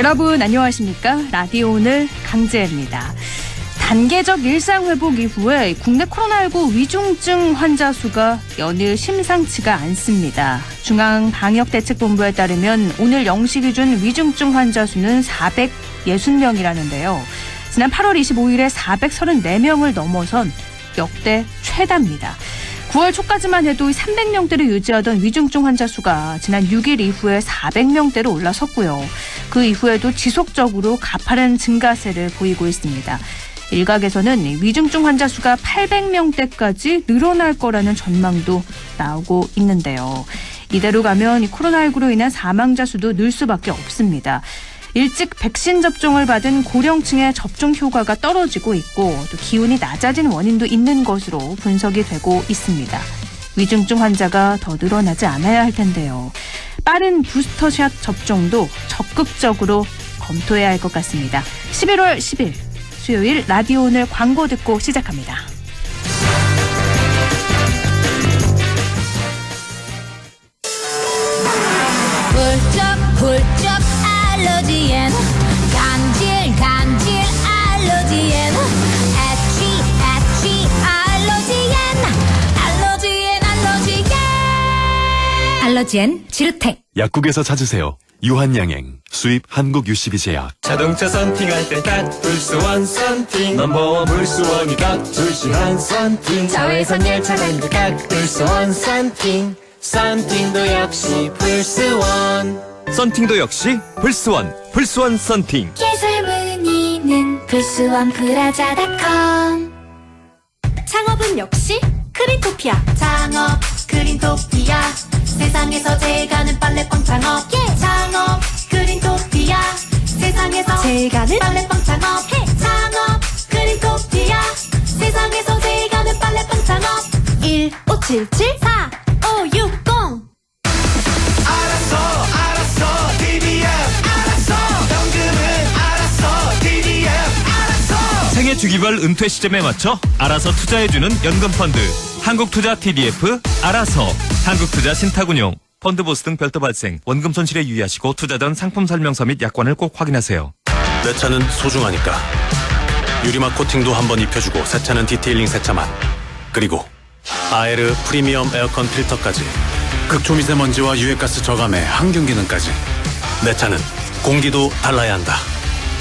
여러분 안녕하십니까? 라디오 오늘 강재입니다. 단계적 일상 회복 이후에 국내 코로나19 위중증 환자 수가 연일 심상치가 않습니다. 중앙방역대책본부에 따르면 오늘 0시 기준 위중증 환자 수는 460명이라는데요. 지난 8월 25일에 434명을 넘어선 역대 최다입니다. 9월 초까지만 해도 300명대를 유지하던 위중증 환자 수가 지난 6일 이후에 400명대로 올라섰고요. 그 이후에도 지속적으로 가파른 증가세를 보이고 있습니다. 일각에서는 위중증 환자 수가 800명대까지 늘어날 거라는 전망도 나오고 있는데요. 이대로 가면 코로나19로 인한 사망자 수도 늘 수밖에 없습니다. 일찍 백신 접종을 받은 고령층의 접종 효과가 떨어지고 있고 또 기온이 낮아진 원인도 있는 것으로 분석이 되고 있습니다. 위중증 환자가 더 늘어나지 않아야 할 텐데요. 빠른 부스터샷 접종도 적극적으로 검토해야 할 것 같습니다. 11월 10일 수요일 라디오 오늘 광고 듣고 시작합니다. 훌쩍 알러지엔 간질 알러지엔 애취 알러지엔 지르텍. 약국에서 찾으세요. 유한양행 수입 한국 UCB 제약. 자동차 썬팅할 땐 갓불스원 썬팅 넘버원 불스원이 갓불시한 썬팅 자외선 열차 밴드 갓불스원 썬팅 썬팅도 역시 불스원 썬팅도 역시 불스원 썬팅. 예술 문의는 불스원 브라자닷컴. 창업은 역시 크린토피아. 창업 크린토피아. 세상에서 제일 가는 빨래빵 창업. 창업 크린토피아. 세상에서 제일 가는 빨래빵 창업. 창업 크린토피아. 세상에서 제일 가는 빨래빵 창업. 1577-4560. 알았어 DBF 알았어 현금은 알았어 DBF 알았어. 생애 주기별 은퇴 시점에 맞춰 알아서 투자해주는 연금펀드 한국투자 TDF 알아서. 한국투자 신탁운용 펀드보스 등 별도 발생 원금 손실에 유의하시고 투자 전 상품 설명서 및 약관을 꼭 확인하세요. 내 차는 소중하니까 유리막 코팅도 한번 입혀주고 새 차는 디테일링 세차만, 그리고 아에르 프리미엄 에어컨 필터까지 극초미세먼지와 유해가스 저감에 항균 기능까지. 내 차는 공기도 달라야 한다.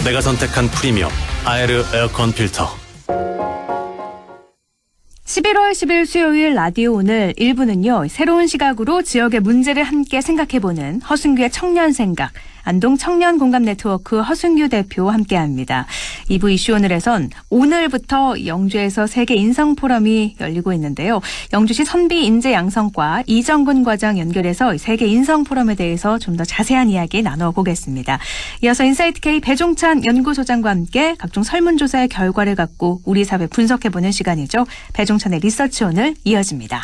내가 선택한 프리미엄 아에르 에어컨 필터. 11월 10일 수요일 라디오 오늘 1부는요. 새로운 시각으로 지역의 문제를 함께 생각해보는 허승규의 청년생각, 안동 청년공감네트워크 허승규 대표 함께합니다. 2부 이슈 오늘에선 오늘부터 영주에서 세계 인성포럼이 열리고 있는데요. 영주시 선비인재양성과 이정근 과장 연결해서 세계 인성포럼에 대해서 좀 더 자세한 이야기 나눠보겠습니다. 이어서 인사이트K 배종찬 연구소장과 함께 각종 설문조사의 결과를 갖고 우리 사회 분석해보는 시간이죠. 배종찬의 리서치 오늘 이어집니다.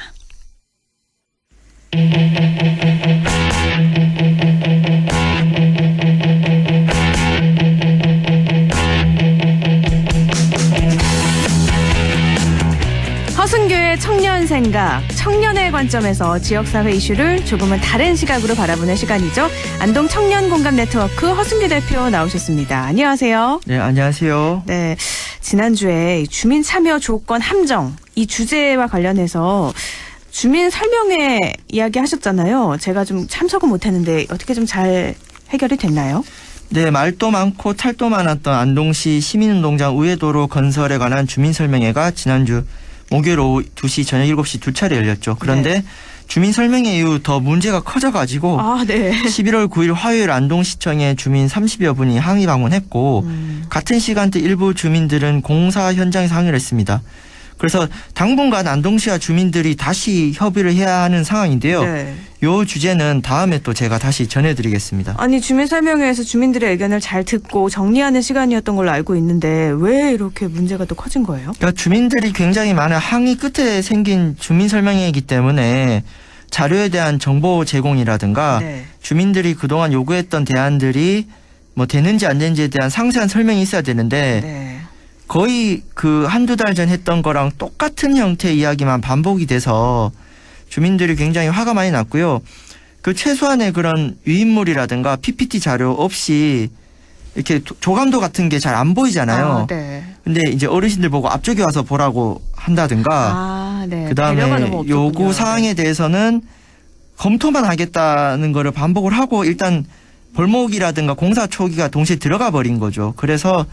허승규의 청년 생각, 청년의 관점에서 지역사회 이슈를 조금은 다른 시각으로 바라보는 시간이죠. 안동 청년공감네트워크 허승규 대표 나오셨습니다. 안녕하세요. 네, 안녕하세요. 네, 지난주에 주민 참여 조건 함정 이 주제와 관련해서 주민 설명회 이야기 하셨잖아요. 제가 좀 참석은 못했는데 어떻게 좀 잘 해결이 됐나요? 네, 말도 많고 탈도 많았던 안동시 시민운동장 우회도로 건설에 관한 주민 설명회가 지난주 목요일 오후 2시 저녁 7시 두 차례 열렸죠. 그런데 네. 주민 설명회 이후 더 문제가 커져가지고 11월 9일 화요일 안동시청에 주민 30여 분이 항의 방문했고 같은 시간대 일부 주민들은 공사 현장에서 항의를 했습니다. 그래서 당분간 안동시와 주민들이 다시 협의를 해야 하는 상황인데요. 네. 이 주제는 다음에 또 제가 다시 전해드리겠습니다. 아니 주민 설명회에서 주민들의 의견을 잘 듣고 정리하는 시간이었던 걸로 알고 있는데 왜 이렇게 문제가 또 커진 거예요? 그러니까 주민들이 굉장히 많은 항의 끝에 생긴 주민 설명회이기 때문에 자료에 대한 정보 제공이라든가 네. 주민들이 그동안 요구했던 대안들이 뭐 되는지 안 되는지에 대한 상세한 설명이 있어야 되는데 네. 거의 그 한두 달 전 했던 거랑 똑같은 형태의 이야기만 반복이 돼서 주민들이 굉장히 화가 많이 났고요. 그 최소한의 그런 위인물이라든가 PPT 자료 없이 이렇게 조감도 같은 게 잘 안 보이잖아요. 네. 근데 이제 어르신들 보고 앞쪽에 와서 보라고 한다든가 네. 배려가 그다음에 너무 없었군요. 요구 사항에 대해서는 검토만 하겠다는 거를 반복을 하고 일단 벌목이라든가 공사 초기가 동시에 들어가 버린 거죠. 그래서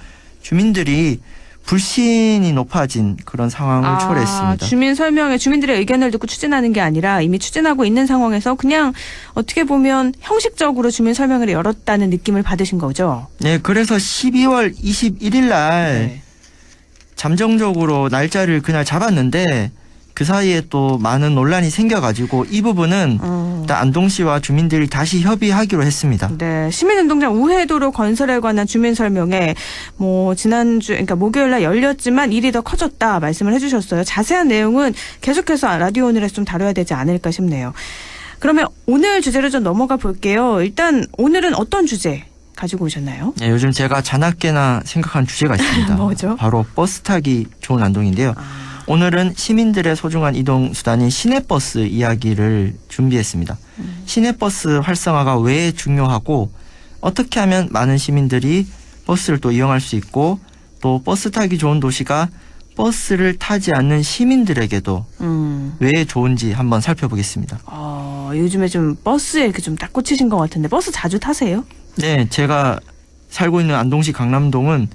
주민들이 불신이 높아진 그런 상황을 초래했습니다. 주민 설명에 주민들의 의견을 듣고 추진하는 게 아니라 이미 추진하고 있는 상황에서 그냥 어떻게 보면 형식적으로 주민 설명회를 열었다는 느낌을 받으신 거죠. 네, 그래서 12월 21일 날 네. 잠정적으로 날짜를 그날 잡았는데 그 사이에 또 많은 논란이 생겨가지고 이 부분은 일단 안동시와 주민들이 다시 협의하기로 했습니다. 네, 시민운동장 우회도로 건설에 관한 주민 설명회 지난주 그러니까 목요일날 열렸지만 일이 더 커졌다 말씀을 해주셨어요. 자세한 내용은 계속해서 라디오 오늘에서 좀 다뤄야 되지 않을까 싶네요. 그러면 오늘 주제로 좀 넘어가 볼게요. 일단 오늘은 어떤 주제 가지고 오셨나요? 네, 요즘 제가 자나깨나 생각한 주제가 있습니다. 뭐죠? 바로 버스 타기 좋은 안동인데요. 오늘은 시민들의 소중한 이동 수단인 시내버스 이야기를 준비했습니다. 시내버스 활성화가 왜 중요하고 어떻게 하면 많은 시민들이 버스를 또 이용할 수 있고 또 버스 타기 좋은 도시가 버스를 타지 않는 시민들에게도 왜 좋은지 한번 살펴보겠습니다. 요즘에 좀 버스에 이렇게 좀 딱 꽂히신 것 같은데 버스 자주 타세요? 네, 제가 살고 있는 안동시 강남동은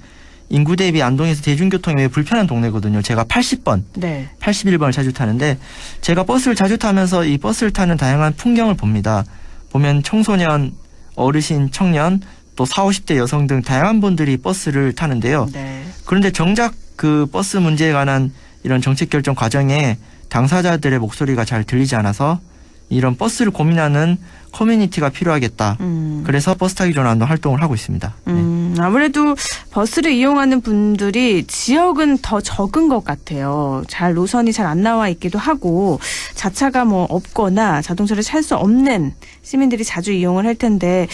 인구 대비 안동에서 대중교통이 매우 불편한 동네거든요. 제가 80번, 네. 81번을 자주 타는데 제가 버스를 자주 타면서 이 버스를 타는 다양한 풍경을 봅니다. 보면 청소년, 어르신, 청년, 또 40, 50대 여성 등 다양한 분들이 버스를 타는데요. 네. 그런데 정작 그 버스 문제에 관한 이런 정책 결정 과정에 당사자들의 목소리가 잘 들리지 않아서 이런 버스를 고민하는 커뮤니티가 필요하겠다. 그래서 버스 타기 좋은 안동 활동을 하고 있습니다. 네. 아무래도 버스를 이용하는 분들이 지역은 더 적은 것 같아요. 노선이 잘 안 나와 있기도 하고 자차가 없거나 자동차를 찰 수 없는 시민들이 자주 이용을 할 텐데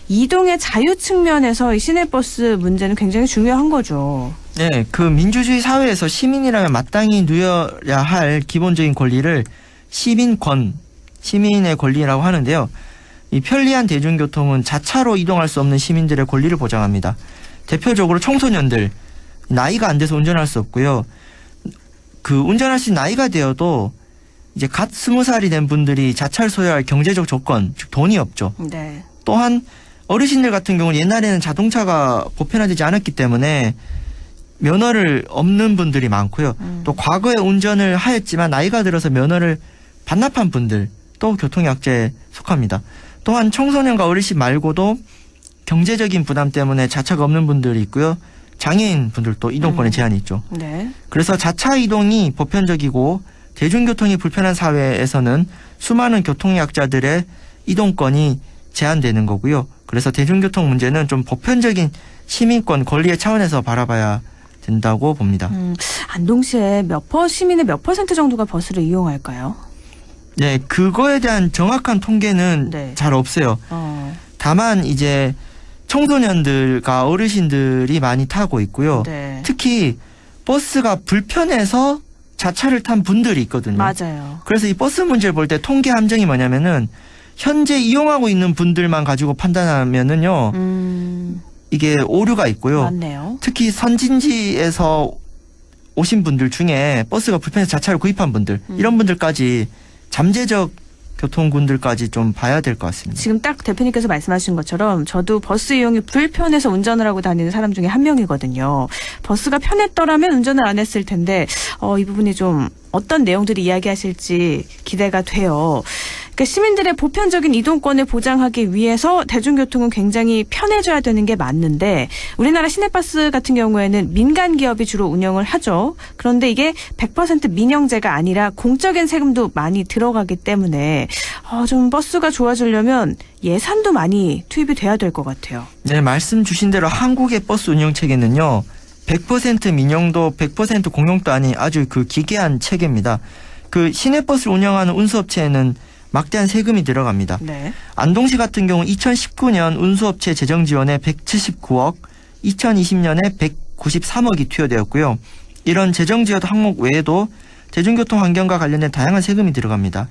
이동의 자유 측면에서 이 시내버스 문제는 굉장히 중요한 거죠. 네, 그 민주주의 사회에서 시민이라면 마땅히 누려야 할 기본적인 권리를 시민의 권리라고 하는데요. 이 편리한 대중교통은 자차로 이동할 수 없는 시민들의 권리를 보장합니다. 대표적으로 청소년들, 나이가 안 돼서 운전할 수 없고요. 그 운전할 수 있는 나이가 되어도 이제 갓 20살이 된 분들이 자차를 소유할 경제적 조건, 즉 돈이 없죠. 네. 또한 어르신들 같은 경우는 옛날에는 자동차가 보편화되지 않았기 때문에 면허를 없는 분들이 많고요. 또 과거에 운전을 하였지만 나이가 들어서 면허를 반납한 분들 또 교통약자에 속합니다. 또한 청소년과 어르신 말고도 경제적인 부담 때문에 자차가 없는 분들이 있고요. 장애인 분들도 이동권에 제한이 있죠. 네. 그래서 자차 이동이 보편적이고 대중교통이 불편한 사회에서는 수많은 교통약자들의 이동권이 제한되는 거고요. 그래서 대중교통 문제는 좀 보편적인 시민권 권리의 차원에서 바라봐야 된다고 봅니다. 안동시에 시민의 몇 퍼센트 정도가 버스를 이용할까요? 네, 그거에 대한 정확한 통계는 네. 잘 없어요. 다만 이제 청소년들과 어르신들이 많이 타고 있고요. 네. 특히 버스가 불편해서 자차를 탄 분들이 있거든요. 맞아요. 그래서 이 버스 문제를 볼 때 통계 함정이 뭐냐면은 현재 이용하고 있는 분들만 가지고 판단하면은요. 이게 오류가 있고요. 맞네요. 특히 선진지에서 오신 분들 중에 버스가 불편해서 자차를 구입한 분들 이런 분들까지 잠재적 교통군들까지 좀 봐야 될 것 같습니다. 지금 딱 대표님께서 말씀하신 것처럼 저도 버스 이용이 불편해서 운전을 하고 다니는 사람 중에 한 명이거든요. 버스가 편했더라면 운전을 안 했을 텐데 이 부분이 좀 어떤 내용들이 이야기하실지 기대가 돼요. 그러니까 시민들의 보편적인 이동권을 보장하기 위해서 대중교통은 굉장히 편해져야 되는 게 맞는데 우리나라 시내버스 같은 경우에는 민간 기업이 주로 운영을 하죠. 그런데 이게 100% 민영제가 아니라 공적인 세금도 많이 들어가기 때문에 좀 버스가 좋아지려면 예산도 많이 투입이 돼야 될 것 같아요. 네, 말씀 주신 대로 한국의 버스 운영 체계는요. 100% 민영도 100% 공용도 아닌 아주 그 기괴한 체계입니다. 그 시내버스를 운영하는 운수업체에는 막대한 세금이 들어갑니다. 네. 안동시 같은 경우 2019년 운수업체 재정 지원에 179억, 2020년에 193억이 투여되었고요. 이런 재정 지원 항목 외에도 대중교통 환경과 관련된 다양한 세금이 들어갑니다.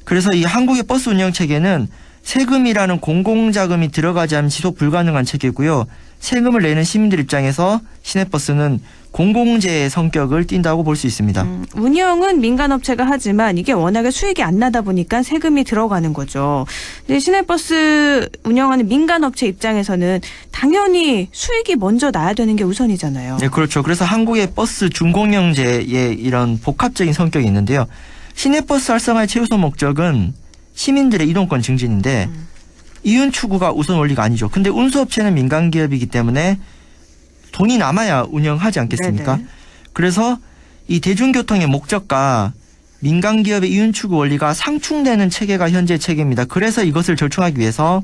그래서 이 한국의 버스 운영 체계는 세금이라는 공공자금이 들어가지 않으면 지속 불가능한 체계고요. 세금을 내는 시민들 입장에서 시내버스는 공공재의 성격을 띈다고 볼 수 있습니다. 운영은 민간업체가 하지만 이게 워낙에 수익이 안 나다 보니까 세금이 들어가는 거죠. 근데 시내버스 운영하는 민간업체 입장에서는 당연히 수익이 먼저 나야 되는 게 우선이잖아요. 네, 그렇죠. 그래서 한국의 버스 준공영제의 이런 복합적인 성격이 있는데요. 시내버스 활성화의 최우선 목적은 시민들의 이동권 증진인데 이윤 추구가 우선 원리가 아니죠. 근데 운수업체는 민간기업이기 때문에 돈이 남아야 운영하지 않겠습니까? 네네. 그래서 이 대중교통의 목적과 민간기업의 이윤 추구 원리가 상충되는 체계가 현재 체계입니다. 그래서 이것을 절충하기 위해서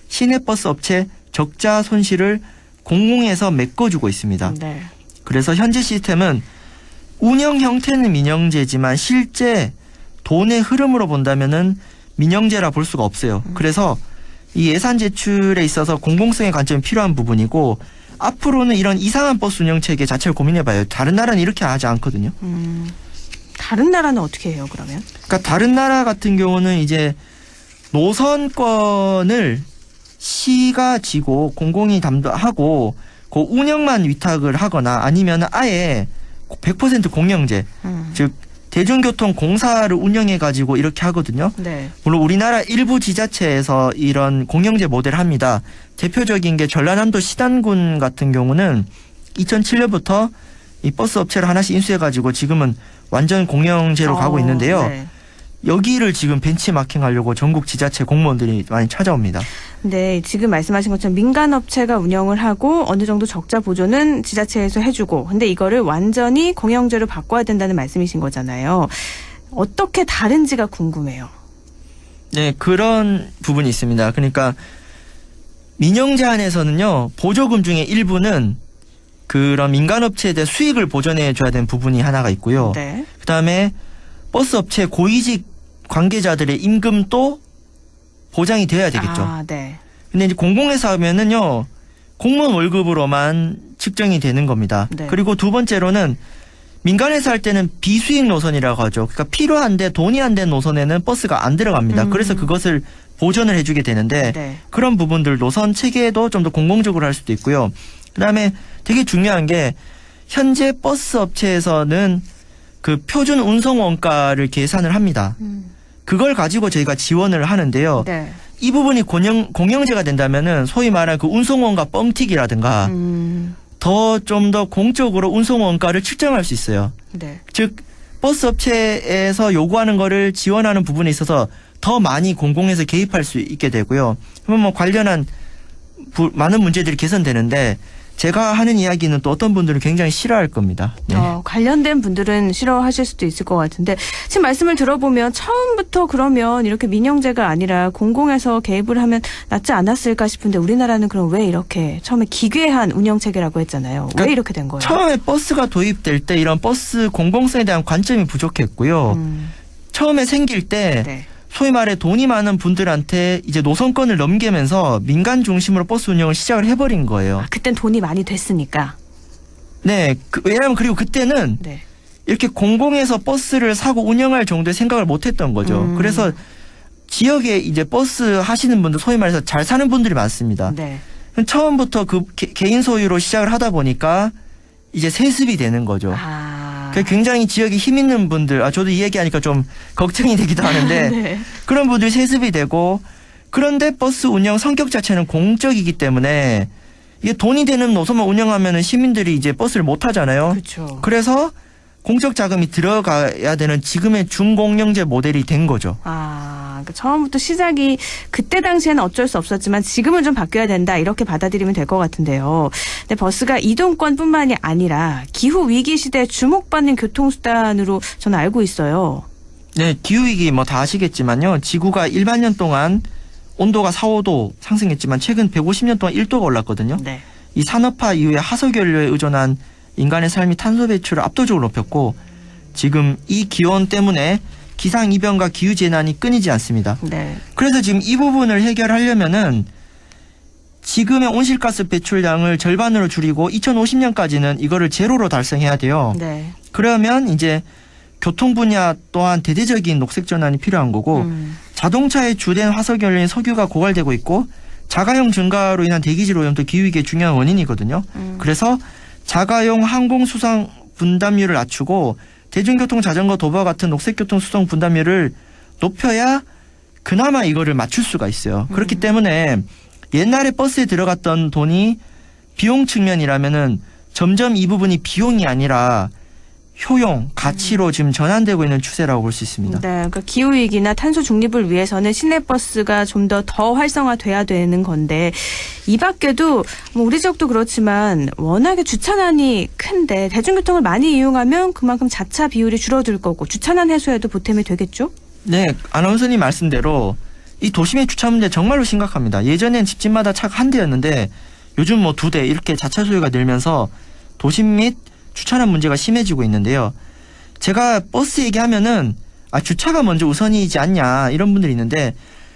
시내버스 업체 적자 손실을 공공에서 메꿔주고 있습니다. 네. 그래서 현재 시스템은 운영 형태는 민영제지만 실제 돈의 흐름으로 본다면은 민영제라 볼 수가 없어요. 그래서 이 예산 제출에 있어서 공공성의 관점이 필요한 부분이고 앞으로는 이런 이상한 버스 운영 체계 자체를 고민해봐요. 다른 나라는 이렇게 하지 않거든요. 다른 나라는 어떻게 해요, 그러면? 그러니까 다른 나라 같은 경우는 이제 노선권을 시가 지고 공공이 담당하고 그 운영만 위탁을 하거나 아니면 아예 100% 공영제, 즉 대중교통 공사를 운영해 가지고 이렇게 하거든요. 네. 물론 우리나라 일부 지자체에서 이런 공영제 모델을 합니다. 대표적인 게 전라남도 시단군 같은 경우는 2007년부터 이 버스 업체를 하나씩 인수해 가지고 지금은 완전 공영제로 가고 있는데요. 네. 여기를 지금 벤치마킹하려고 전국 지자체 공무원들이 많이 찾아옵니다. 네, 지금 말씀하신 것처럼 민간업체가 운영을 하고 어느 정도 적자 보조는 지자체에서 해주고 근데 이거를 완전히 공영제로 바꿔야 된다는 말씀이신 거잖아요. 어떻게 다른지가 궁금해요. 네, 그런 부분이 있습니다. 그러니까 민영제 안에서는요, 보조금 중에 일부는 그런 민간업체에 대한 수익을 보전해 줘야 되는 부분이 하나가 있고요. 네. 그다음에 버스업체 고위직 관계자들의 임금도 보장이 돼야 되겠죠. 아, 네. 근데 이제 공공에서 하면은요, 공무원 월급으로만 측정이 되는 겁니다. 네. 그리고 두 번째로는 민간에서 할 때는 비수익 노선이라고 하죠. 그러니까 필요한데 돈이 안 된 노선에는 버스가 안 들어갑니다. 그래서 그것을 보전을 해주게 되는데 네. 그런 부분들 노선 체계도 좀 더 공공적으로 할 수도 있고요. 그다음에 되게 중요한 게 현재 버스 업체에서는 그 표준 운송 원가를 계산을 합니다. 그걸 가지고 저희가 지원을 하는데요. 네. 이 부분이 공영제가 된다면은 소위 말하는 그 운송 원가 뻥튀기라든가 더 좀 더 공적으로 운송 원가를 측정할 수 있어요. 네. 즉 버스 업체에서 요구하는 거를 지원하는 부분에 있어서 더 많이 공공에서 개입할 수 있게 되고요. 그러면 뭐 관련한 많은 문제들이 개선되는데 제가 하는 이야기는 또 어떤 분들은 굉장히 싫어할 겁니다. 네. 관련된 분들은 싫어하실 수도 있을 것 같은데 지금 말씀을 들어보면 처음부터 그러면 이렇게 민영제가 아니라 공공에서 개입을 하면 낫지 않았을까 싶은데 우리나라는 그럼 왜 이렇게 처음에 기괴한 운영체계라고 했잖아요. 그러니까 왜 이렇게 된 거예요? 처음에 버스가 도입될 때 이런 버스 공공성에 대한 관점이 부족했고요. 처음에 생길 때 네. 소위 말해 돈이 많은 분들한테 이제 노선권을 넘기면서 민간 중심으로 버스 운영을 시작을 해버린 거예요. 그땐 돈이 많이 됐으니까. 네. 왜냐하면 그리고 그때는 네. 이렇게 공공에서 버스를 사고 운영할 정도의 생각을 못했던 거죠. 그래서 지역에 이제 버스 하시는 분들 소위 말해서 잘 사는 분들이 많습니다. 네. 처음부터 그 개인 소유로 시작을 하다 보니까 이제 세습이 되는 거죠. 굉장히 지역에 힘 있는 분들, 저도 이 얘기하니까 좀 걱정이 되기도 하는데 네. 그런 분들이 세습이 되고 그런데 버스 운영 성격 자체는 공적이기 때문에 이게 돈이 되는 노선만 운영하면 시민들이 이제 버스를 못 타잖아요. 그렇죠. 그래서 공적 자금이 들어가야 되는 지금의 준공영제 모델이 된 거죠. 그러니까 처음부터 시작이 그때 당시에는 어쩔 수 없었지만 지금은 좀 바뀌어야 된다 이렇게 받아들이면 될 것 같은데요. 근데 버스가 이동권뿐만이 아니라 기후 위기 시대에 주목받는 교통수단으로 저는 알고 있어요. 네, 기후위기 뭐 다 아시겠지만요. 지구가 1만 년 동안 온도가 4, 5도 상승했지만 최근 150년 동안 1도가 올랐거든요. 네. 이 산업화 이후에 하석연료에 의존한 인간의 삶이 탄소 배출을 압도적으로 높였고 지금 이 기온 때문에 기상이변과 기후재난이 끊이지 않습니다. 네. 그래서 지금 이 부분을 해결하려면은 지금의 온실가스 배출량을 절반으로 줄이고 2050년까지는 이거를 제로로 달성해야 돼요. 네. 그러면 이제 교통 분야 또한 대대적인 녹색 전환이 필요한 거고 자동차의 주된 화석연료인 석유가 고갈되고 있고 자가용 증가로 인한 대기질 오염도 기후위기의 중요한 원인이거든요. 그래서 자가용 항공 수송 분담률을 낮추고 대중교통, 자전거, 도보 같은 녹색교통 수송 분담률을 높여야 그나마 이거를 맞출 수가 있어요. 그렇기 때문에 옛날에 버스에 들어갔던 돈이 비용 측면이라면은 점점 이 부분이 비용이 아니라 효용, 가치로 지금 전환되고 있는 추세라고 볼 수 있습니다. 네, 그러니까 기후 위기나 탄소 중립을 위해서는 시내 버스가 좀 더 활성화돼야 되는 건데 이 밖에도 뭐 우리 지역도 그렇지만 워낙에 주차난이 큰데 대중교통을 많이 이용하면 그만큼 자차 비율이 줄어들 거고 주차난 해소에도 보탬이 되겠죠? 네, 아나운서님 말씀대로 이 도심의 주차 문제 정말로 심각합니다. 예전엔 집집마다 차가 한 대였는데 요즘 뭐 2대 이렇게 자차 소유가 늘면서 도심 및 주차난 문제가 심해지고 있는데요. 제가 버스 얘기하면은 주차가 먼저 우선이지 않냐 이런 분들이 있는데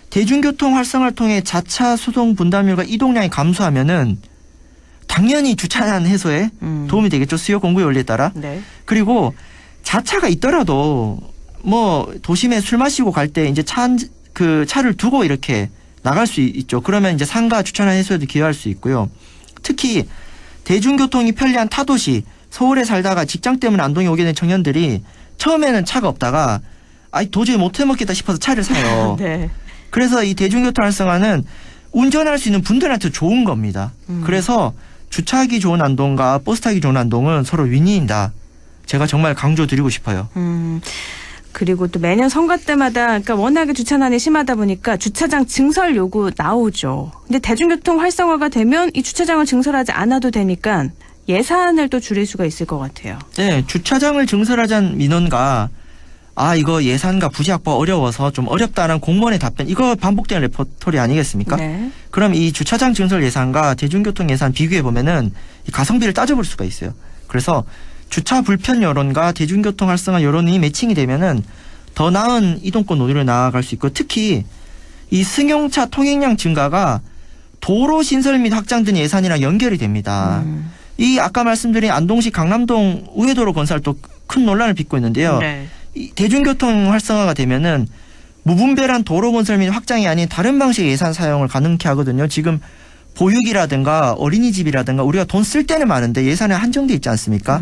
대중교통 활성화를 통해 자차 수송 분담률과 이동량이 감소하면은 당연히 주차난 해소에 도움이 되겠죠. 수요 공급의 원리에 따라. 네. 그리고 자차가 있더라도 뭐 도심에 술 마시고 갈 때 이제 차를 두고 이렇게 나갈 수 있죠. 그러면 이제 상가 주차난 해소에도 기여할 수 있고요. 특히 대중교통이 편리한 타도시, 서울에 살다가 직장 때문에 안동에 오게 된 청년들이 처음에는 차가 없다가 도저히 못 해먹겠다 싶어서 차를 사요. 네. 그래서 이 대중교통 활성화는 운전할 수 있는 분들한테 좋은 겁니다. 그래서 주차하기 좋은 안동과 버스 타기 좋은 안동은 서로 윈윈이다. 제가 정말 강조드리고 싶어요. 그리고 또 매년 선거 때마다 그러니까 워낙에 주차난이 심하다 보니까 주차장 증설 요구 나오죠. 근데 대중교통 활성화가 되면 이 주차장을 증설하지 않아도 되니까 예산을 또 줄일 수가 있을 것 같아요. 네, 주차장을 증설하자는 민원과 이거 예산과 부지 확보가 어려워서 좀 어렵다는 공무원의 답변, 이거 반복되는 레퍼토리 아니겠습니까? 네. 그럼 이 주차장 증설 예산과 대중교통 예산 비교해 보면은 이 가성비를 따져볼 수가 있어요. 그래서 주차 불편 여론과 대중교통 활성화 여론이 매칭이 되면은 더 나은 이동권 논의로 나아갈 수 있고, 특히 이 승용차 통행량 증가가 도로 신설 및 확장 등 예산이랑 연결이 됩니다. 이 아까 말씀드린 안동시 강남동 우회도로 건설도 큰 논란을 빚고 있는데요. 네. 이 대중교통 활성화가 되면은 무분별한 도로 건설 및 확장이 아닌 다른 방식의 예산 사용을 가능케 하거든요. 지금 보육이라든가 어린이집이라든가 우리가 돈 쓸 때는 많은데 예산에 한정돼 있지 않습니까?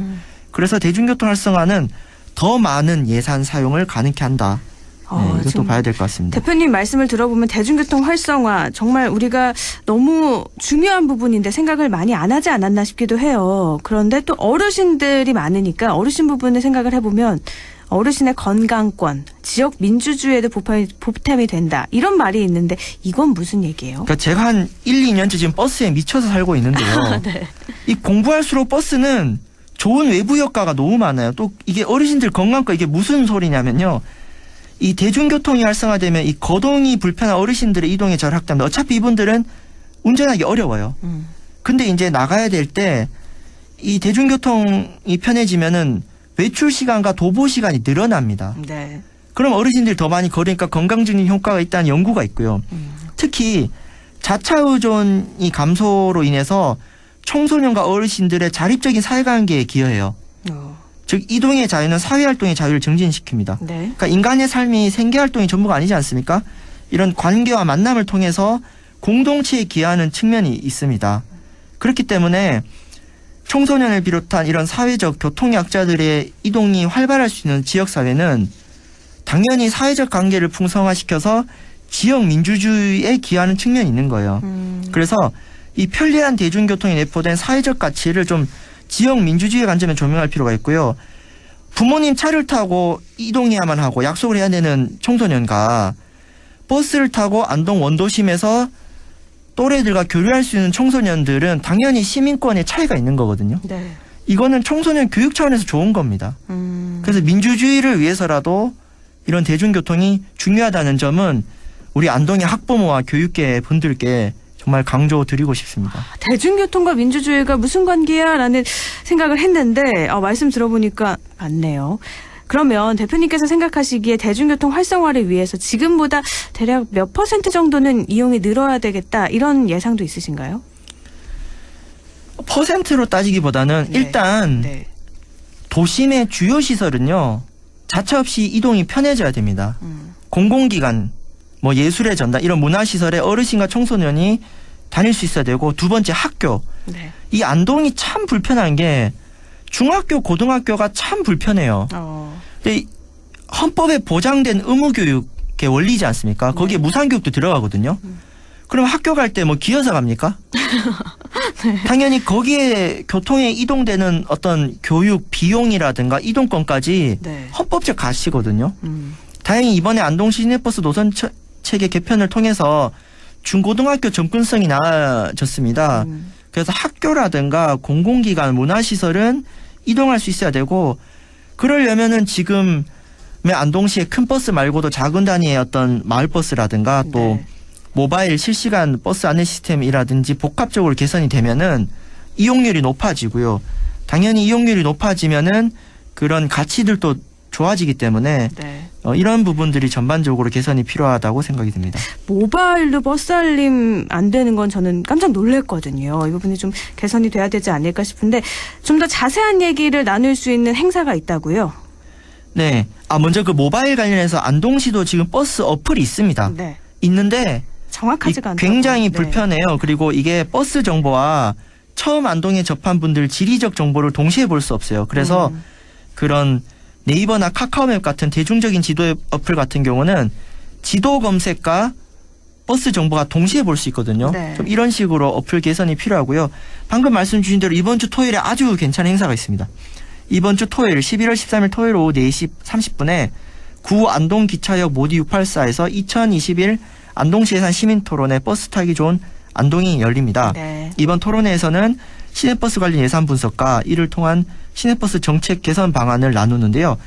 그래서 대중교통 활성화는 더 많은 예산 사용을 가능케 한다. 네, 이것도 봐야 될 것 같습니다. 대표님 말씀을 들어보면 대중교통 활성화 정말 우리가 너무 중요한 부분인데 생각을 많이 안 하지 않았나 싶기도 해요. 그런데 또 어르신들이 많으니까 어르신 부분을 생각을 해보면 어르신의 건강권, 지역 민주주의에도 보탬이 된다. 이런 말이 있는데 이건 무슨 얘기예요? 그러니까 제가 한 1, 2년째 지금 버스에 미쳐서 살고 있는데요. 네. 이 공부할수록 버스는 좋은 외부 효과가 너무 많아요. 또 이게 어르신들 건강과 이게 무슨 소리냐면요. 이 대중교통이 활성화되면 이 거동이 불편한 어르신들의 이동에 절약됩니다. 어차피 이분들은 운전하기 어려워요. 근데 이제 나가야 될 때 이 대중교통이 편해지면은 외출 시간과 도보 시간이 늘어납니다. 네. 그럼 어르신들이 더 많이 걸으니까 건강증진 효과가 있다는 연구가 있고요. 특히 자차 의존이 감소로 인해서 청소년과 어르신들의 자립적인 사회관계에 기여해요. 즉 이동의 자유는 사회활동의 자유를 증진시킵니다. 네. 그러니까 인간의 삶이 생계활동이 전부가 아니지 않습니까? 이런 관계와 만남을 통해서 공동체에 기여하는 측면이 있습니다. 그렇기 때문에 청소년을 비롯한 이런 사회적 교통약자들의 이동이 활발할 수 있는 지역사회는 당연히 사회적 관계를 풍성화시켜서 지역 민주주의에 기여하는 측면이 있는 거예요. 그래서 이 편리한 대중교통에 내포된 사회적 가치를 좀 지역 민주주의 관점에 조명할 필요가 있고요. 부모님 차를 타고 이동해야만 하고 약속을 해야 되는 청소년과 버스를 타고 안동 원도심에서 또래들과 교류할 수 있는 청소년들은 당연히 시민권의 차이가 있는 거거든요. 네. 이거는 청소년 교육 차원에서 좋은 겁니다. 그래서 민주주의를 위해서라도 이런 대중교통이 중요하다는 점은 우리 안동의 학부모와 교육계 분들께 정말 강조드리고 싶습니다. 대중교통과 민주주의가 무슨 관계야라는 생각을 했는데 말씀 들어보니까 맞네요. 그러면 대표님께서 생각하시기에 대중교통 활성화를 위해서 지금보다 대략 몇 % 정도는 이용이 늘어야 되겠다 이런 예상도 있으신가요? 퍼센트로 따지기보다는 네. 일단 네. 도심의 주요 시설은요. 자차 없이 이동이 편해져야 됩니다. 공공기관, 뭐 예술의 전당 이런 문화시설에 어르신과 청소년이 다닐 수 있어야 되고 두 번째 학교. 네. 이 안동이 참 불편한 게 중학교, 고등학교가 참 불편해요. 근데 이 헌법에 보장된 의무교육의 원리지 않습니까? 거기에 무상교육도 들어가거든요. 그럼 학교 갈 때 뭐 기어서 갑니까? 당연히 거기에 교통에 이동되는 어떤 교육 비용이라든가 이동권까지 네. 헌법적 가치거든요. 다행히 이번에 안동시 시내버스 노선 체계 개편을 통해서 중고등학교 접근성이 나아졌습니다. 그래서 학교라든가 공공기관, 문화시설은 이동할 수 있어야 되고 그러려면은 지금의 안동시의 큰 버스 말고도 작은 단위의 어떤 마을버스라든가 또 네. 모바일 실시간 버스 안내 시스템이라든지 복합적으로 개선이 되면은 이용률이 높아지고요. 당연히 이용률이 높아지면은 그런 가치들도 좋아지기 때문에 네. 이런 부분들이 전반적으로 개선이 필요하다고 생각이 듭니다. 모바일로 버스 알림 안 되는 건 저는 깜짝 놀랐거든요. 이 부분이 좀 개선이 돼야 되지 않을까 싶은데 좀 더 자세한 얘기를 나눌 수 있는 행사가 있다고요? 네. 먼저 그 모바일 관련해서 안동시도 지금 버스 어플이 있습니다. 네. 있는데 정확하지가 않다고. 굉장히 네. 불편해요. 그리고 이게 버스 정보와 처음 안동에 접한 분들 지리적 정보를 동시에 볼 수 없어요. 그래서 그런 네이버나 카카오맵 같은 대중적인 지도 어플 같은 경우는 지도 검색과 버스 정보가 동시에 볼 수 있거든요. 네. 좀 이런 식으로 어플 개선이 필요하고요. 방금 말씀 주신 대로 이번 주 토요일에 아주 괜찮은 행사가 있습니다. 이번 주 토요일 11월 13일 토요일 오후 4시 30분에 구 안동기차역 모디 684에서 2021 안동시 예산 시민토론회 버스 타기 좋은 안동이 열립니다. 네. 이번 토론회에서는 시내버스 관련 예산 분석과 이를 통한 시내버스 정책 개선 방안을 나누는데요.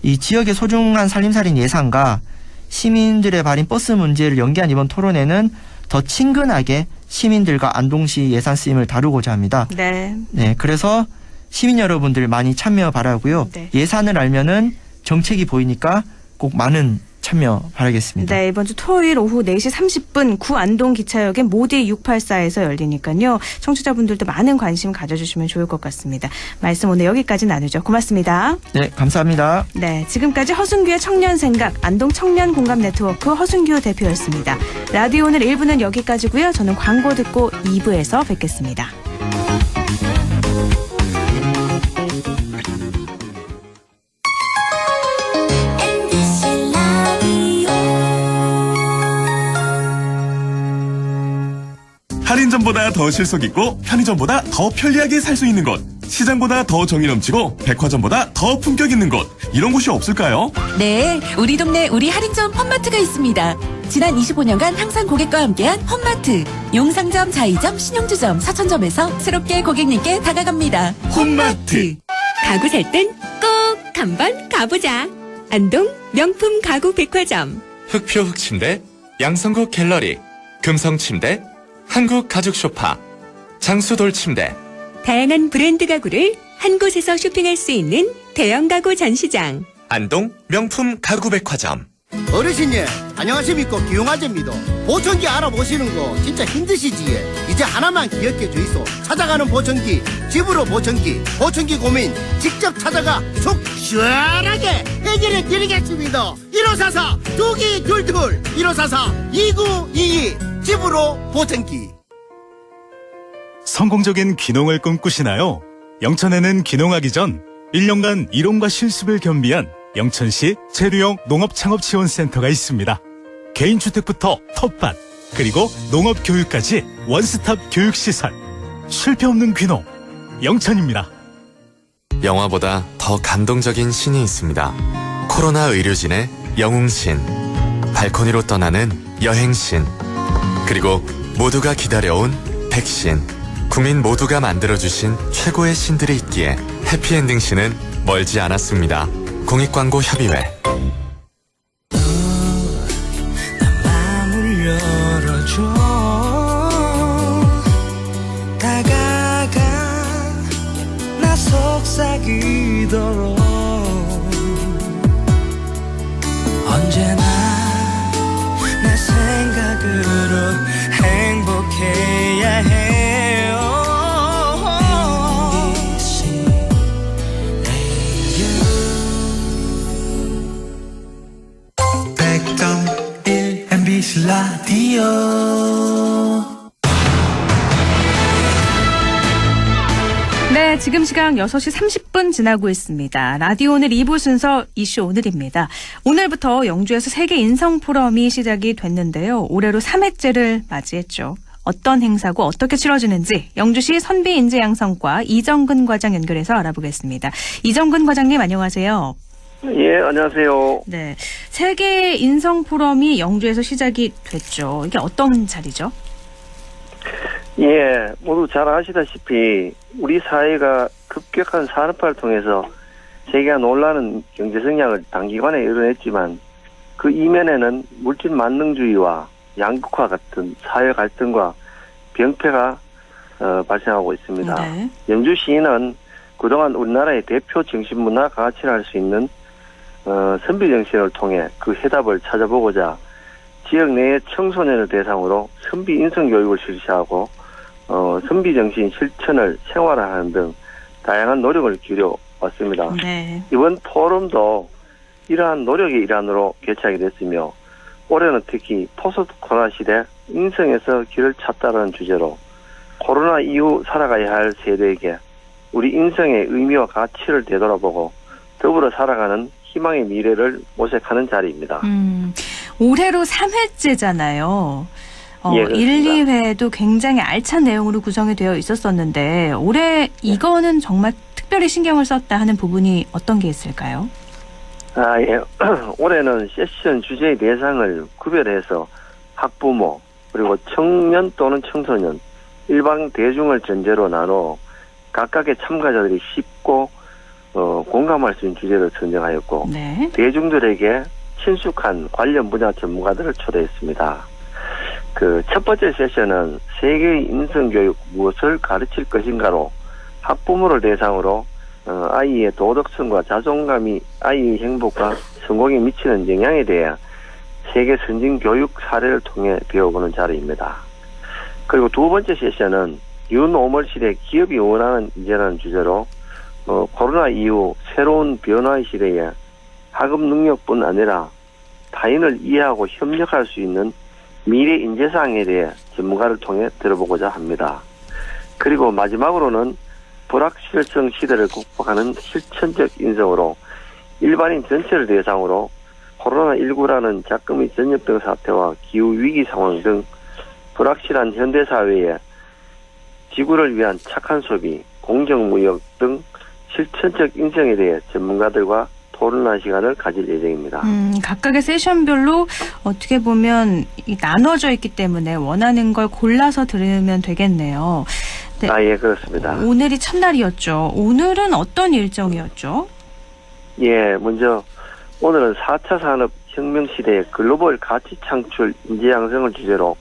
이 지역의 소중한 살림살이 예산과 시민들의 발인 버스 문제를 연계한 이번 토론회는 더 친근하게 시민들과 안동시 예산 쓰임을 다루고자 합니다. 네. 네, 그래서 시민 여러분들 많이 참여 바라고요. 네. 예산을 알면은 정책이 보이니까 꼭 많은 참여 바라겠습니다. 네, 이번 주 토요일 오후 4시 30분 구 안동 기차역의 모디 684에서 열리니까요. 청취자분들도 많은 관심 가져주시면 좋을 것 같습니다. 말씀 오늘 여기까지 나누죠. 고맙습니다. 네, 감사합니다. 네, 지금까지 허순규의 청년생각 안동 청년공감네트워크 허순규 대표였습니다. 라디오 오늘 1부는 여기까지고요. 저는 광고 듣고 2부에서 뵙겠습니다. MBC 라디오 할인점보다 더 실속 있고 편의점보다 더 편리하게 살 수 있는 곳, 시장보다 더 정이 넘치고 백화점보다 더 품격 있는 곳, 이런 곳이 없을까요? 네, 우리 동네 우리 할인점 홈마트가 있습니다. 지난 25년간 항상 고객과 함께한 홈마트. 용상점, 자이점, 신용주점, 사천점에서 새롭게 고객님께 다가갑니다. 홈마트. 가구 살 땐 꼭 한번 가보자. 안동 명품 가구 백화점. 흑표 흑침대, 양성국 갤러리, 금성침대, 한국 가죽 소파, 장수돌 침대. 다양한 브랜드 가구를 한 곳에서 쇼핑할 수 있는 대형 가구 전시장. 안동 명품 가구 백화점. 어르신님 안녕하십니까, 기용아재입니다. 보청기 알아보시는 거 진짜 힘드시지? 이제 하나만 기억해 주이소. 찾아가는 보청기, 집으로 보청기, 보청기 고민 직접 찾아가 속 시원하게 해결해 드리겠습니다. 1544 2222 1544 2922 집으로 보청기. 성공적인 귀농을 꿈꾸시나요? 영천에는 귀농하기 전 1년간 이론과 실습을 겸비한 영천시 재료용 농업창업지원센터가 있습니다. 개인주택부터 텃밭, 그리고 농업교육까지 원스톱 교육시설. 실패 없는 귀농, 영천입니다. 영화보다 더 감동적인 신이 있습니다. 코로나 의료진의 영웅신, 발코니로 떠나는 여행신, 그리고 모두가 기다려온 백신. 국민 모두가 만들어주신 최고의 신들이 있기에 해피엔딩 신은 멀지 않았습니다. 공익광고협의회. 마음을 열어줘. 다가가 나 속삭이도록. 언제나 내 생각으로 행복해야 해요. MBC 라디오. 네, 지금 시각 6시 30분 지나고 있습니다. 라디오 오늘 2부 순서 이슈 오늘입니다. 오늘부터 영주에서 세계 인성 포럼이 시작이 됐는데요. 올해로 3회째를 맞이했죠. 어떤 행사고 어떻게 치러지는지 영주시 선비인재양성과 이정근 과장 연결해서 알아보겠습니다. 이정근 과장님 안녕하세요. 예, 안녕하세요. 네, 세계 인성 포럼이 영주에서 시작이 됐죠. 이게 어떤 자리죠? 예, 모두 잘 아시다시피 우리 사회가 급격한 산업화를 통해서 세계가 놀라는 경제 성장을 단기간에 이뤄냈지만 그 이면에는 물질 만능주의와 양극화 같은 사회 갈등과 병폐가 발생하고 있습니다. 네. 영주시는 그동안 우리나라의 대표 정신문화 가치를 할 수 있는 선비정신을 통해 그 해답을 찾아보고자 지역 내의 청소년을 대상으로 선비 인성교육을 실시하고 선비정신 실천을 생활화하는 등 다양한 노력을 기울여왔습니다. 네. 이번 포럼도 이러한 노력의 일환으로 개최하게 됐으며 올해는 특히 포스트 코로나 시대 인성에서 길을 찾다라는 주제로 코로나 이후 살아가야 할 세대에게 우리 인성의 의미와 가치를 되돌아보고 더불어 살아가는 희망의 미래를 모색하는 자리입니다. 올해로 3회째잖아요. 예, 1, 2회도 굉장히 알찬 내용으로 구성이 되어 있었었는데 올해 이거는 정말 특별히 신경을 썼다 하는 부분이 어떤 게 있을까요? 예. 올해는 세션 주제의 대상을 구별해서 학부모 그리고 청년 또는 청소년 일반 대중을 전제로 나눠 각각의 참가자들이 쉽고 공감할 수 있는 주제를 선정하였고 네. 대중들에게 친숙한 관련 분야 전문가들을 초대했습니다. 그 첫 번째 세션은 세계의 인성교육 무엇을 가르칠 것인가로 학부모를 대상으로 아이의 도덕성과 자존감이 아이의 행복과 성공에 미치는 영향에 대해 세계 선진 교육 사례를 통해 배워보는 자리입니다. 그리고 두 번째 세션은 뉴노멀 시대 기업이 원하는 인재라는 주제로 코로나 이후 새로운 변화의 시대에 학업 능력뿐 아니라 타인을 이해하고 협력할 수 있는 미래 인재상에 대해 전문가를 통해 들어보고자 합니다. 그리고 마지막으로는 불확실성 시대를 극복하는 실천적 인성으로 일반인 전체를 대상으로 코로나19라는 작금의 전염병 사태와 기후위기 상황 등 불확실한 현대사회에 지구를 위한 착한 소비, 공정무역 등 실천적 인성에 대해 전문가들과 토론할 시간을 가질 예정입니다. 각각의 세션별로 어떻게 보면 나눠져 있기 때문에 원하는 걸 골라서 들으면 되겠네요. 네. 예, 그렇습니다. 오늘이 첫날이었죠. 오늘은 어떤 일정이었죠? 예, 먼저 오늘은 4차 산업혁명 시대의 글로벌 가치 창출 인재 양성을 주제로